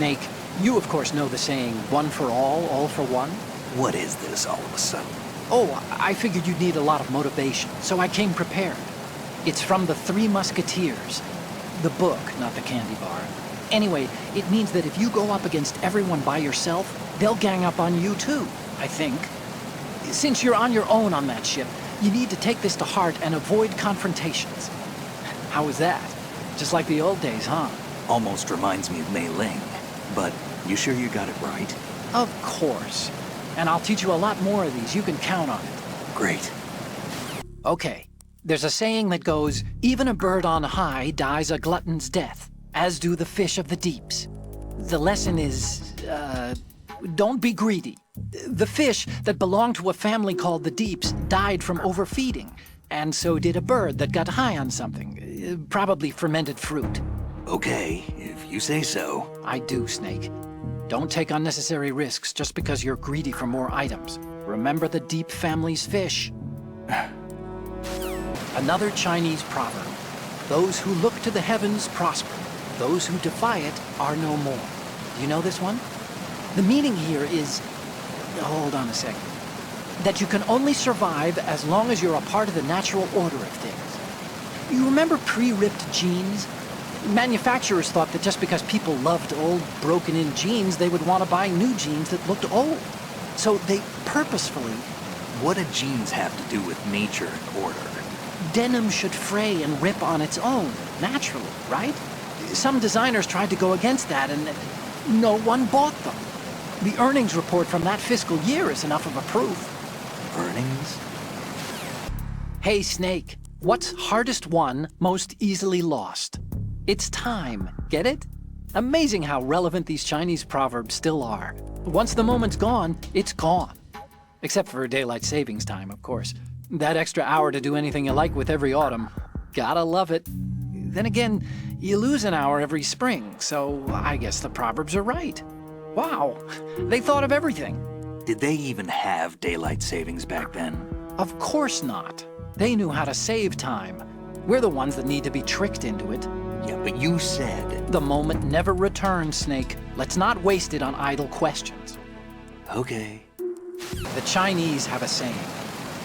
Snake, you of course know the saying, one for all for one? What is this all of a sudden? Oh, I figured you'd need a lot of motivation, so I came prepared. It's from the Three Musketeers. The book, not the candy bar. Anyway, it means that if you go up against everyone by yourself, they'll gang up on you too, I think. Since you're on your own on that ship, you need to take this to heart and avoid confrontations. How was that? Just like the old days, huh? Almost reminds me of Mei Ling. But you sure you got it right? Of course. And I'll teach you a lot more of these. You can count on it. Great. Okay. There's a saying that goes, even a bird on high dies a glutton's death, as do the fish of the deeps. The lesson is, don't be greedy. The fish that belonged to a family called the Deeps died from overfeeding, and so did a bird that got high on something, probably fermented fruit. Okay, if you say so. I do, Snake. Don't take unnecessary risks just because you're greedy for more items. Remember the Deep family's fish. Another Chinese proverb. Those who look to the heavens prosper. Those who defy it are no more. Do you know this one? The meaning here is... Hold on a second. That you can only survive as long as you're a part of the natural order of things. You remember pre-ripped jeans? Manufacturers thought that just because people loved old, broken-in jeans, they would want to buy new jeans that looked old. So they purposefully... What do jeans have to do with nature and order? Denim should fray and rip on its own, naturally, right? Some designers tried to go against that, and no one bought them. The earnings report from that fiscal year is enough of a proof. Earnings? Hey, Snake, what's hardest won, most easily lost? It's time, get it? Amazing how relevant these Chinese proverbs still are. Once the moment's gone, it's gone. Except for daylight savings time, of course. That extra hour to do anything you like with every autumn. Gotta love it. Then again, you lose an hour every spring, so I guess the proverbs are right. Wow, they thought of everything. Did they even have daylight savings back then? Of course not. They knew how to save time. We're the ones that need to be tricked into it. Yeah, but you said... The moment never returns, Snake. Let's not waste it on idle questions. Okay. The Chinese have a saying.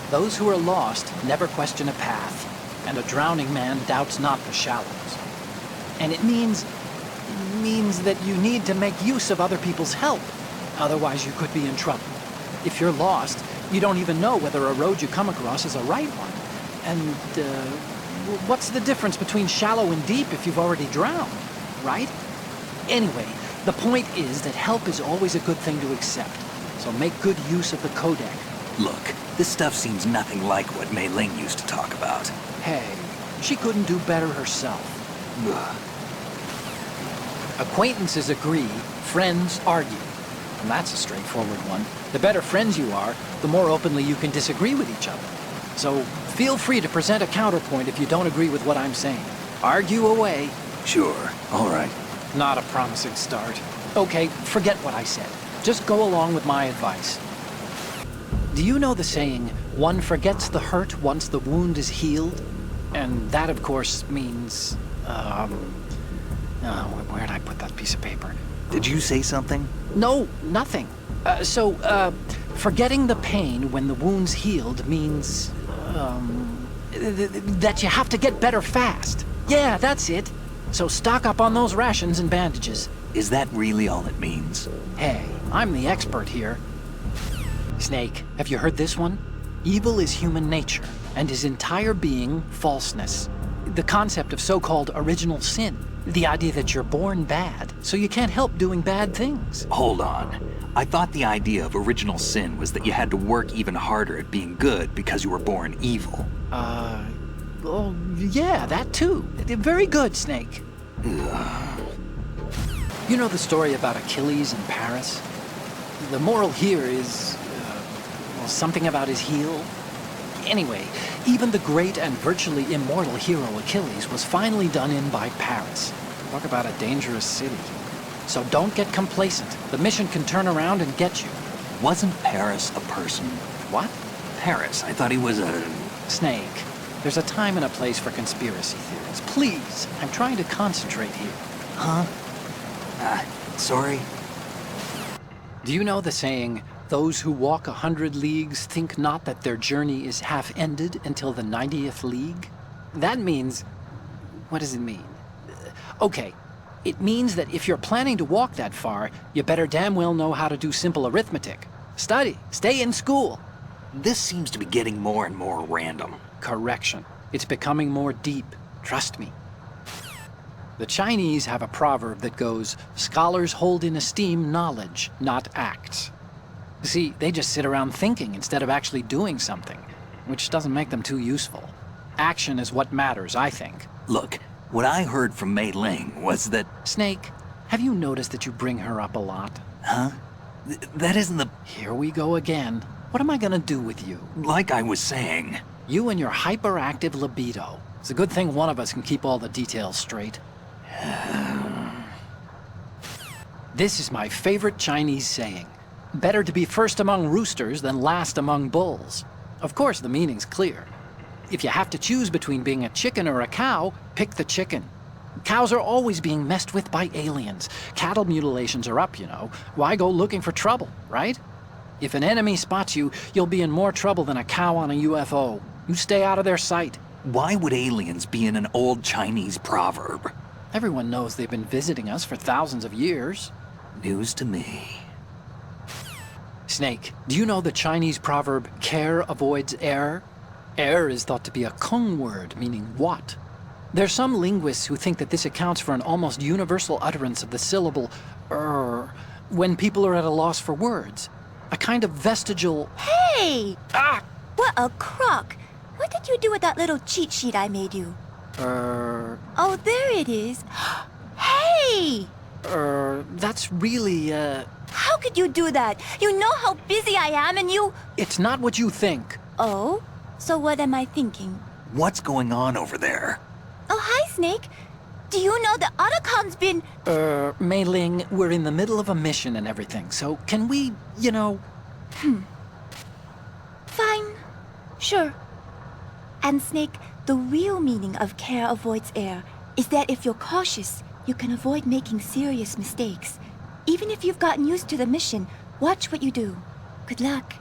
Those who are lost never question a path, and a drowning man doubts not the shallows. And it means that you need to make use of other people's help. Otherwise, you could be in trouble. If you're lost, you don't even know whether a road you come across is a right one. And, what's the difference between shallow and deep if you've already drowned, right? Anyway, the point is that help is always a good thing to accept. So make good use of the codec. Look, this stuff seems nothing like what Mei Ling used to talk about. Hey, she couldn't do better herself. Ugh. Acquaintances agree, friends argue. And that's a straightforward one. The better friends you are, the more openly you can disagree with each other. So feel free to present a counterpoint if you don't agree with what I'm saying. Argue away. Sure, all right. Not a promising start. Okay, forget what I said. Just go along with my advice. Do you know the saying, one forgets the hurt once the wound is healed? And that, of course, means, where'd I put that piece of paper? Did you say something? No, nothing. Forgetting the pain when the wound's healed means, that you have to get better fast. Yeah, that's it. So stock up on those rations and bandages. Is that really all it means? Hey, I'm the expert here. Snake, have you heard this one? Evil is human nature, and his entire being falseness. The concept of so-called original sin. The idea that you're born bad, so you can't help doing bad things. Hold on. I thought the idea of original sin was that you had to work even harder at being good because you were born evil. Well, yeah, that too. Very good, Snake. Ugh. You know the story about Achilles in Paris? The moral here is, something about his heel. Anyway, even the great and virtually immortal hero Achilles was finally done in by Paris. Talk about a dangerous city. So don't get complacent. The mission can turn around and get you. Wasn't Paris a person? What? Paris, I thought he was a... Snake, there's a time and a place for conspiracy theories. Please, I'm trying to concentrate here. Huh? Sorry? Do you know the saying, those who walk 100 leagues think not that their journey is half ended until the 90th league? That means... what does it mean? Okay, it means that if you're planning to walk that far, you better damn well know how to do simple arithmetic. Study, stay in school. This seems to be getting more and more random. Correction. It's becoming more deep. Trust me. The Chinese have a proverb that goes, scholars hold in esteem knowledge, not acts. See, they just sit around thinking instead of actually doing something, which doesn't make them too useful. Action is what matters, I think. Look, what I heard from Mei Ling was that... Snake, have you noticed that you bring her up a lot? Huh? That isn't the... Here we go again. What am I gonna do with you? Like I was saying... You and your hyperactive libido. It's a good thing one of us can keep all the details straight. This is my favorite Chinese saying. Better to be first among roosters than last among bulls. Of course, the meaning's clear. If you have to choose between being a chicken or a cow, pick the chicken. Cows are always being messed with by aliens. Cattle mutilations are up, you know. Why go looking for trouble, right? If an enemy spots you, you'll be in more trouble than a cow on a UFO. You stay out of their sight. Why would aliens be in an old Chinese proverb? Everyone knows they've been visiting us for thousands of years. News to me. Snake, do you know the Chinese proverb, care avoids error? Error is thought to be a Kung word, meaning what? There's some linguists who think that this accounts for an almost universal utterance of the syllable when people are at a loss for words. A kind of vestigial... Hey! Ah! What a crock! What did you do with that little cheat sheet I made you? Oh, there it is. Hey! That's really, How could you do that? You know how busy I am and you... It's not what you think. Oh? So what am I thinking? What's going on over there? Oh, hi, Snake. Do you know the Otacon's been... Mei Ling, we're in the middle of a mission and everything, so can we, you know... Fine. Sure. And Snake, the real meaning of care avoids error is that if you're cautious, you can avoid making serious mistakes. Even if you've gotten used to the mission, watch what you do. Good luck.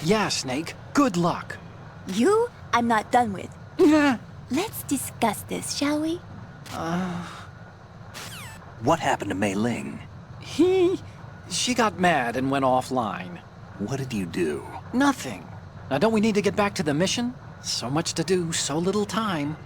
Yeah, Snake, good luck. You, I'm not done with. Yeah. Let's discuss this, shall we? What happened to Mei Ling? She got mad and went offline. What did you do? Nothing. Now don't we need to get back to the mission? So much to do, so little time.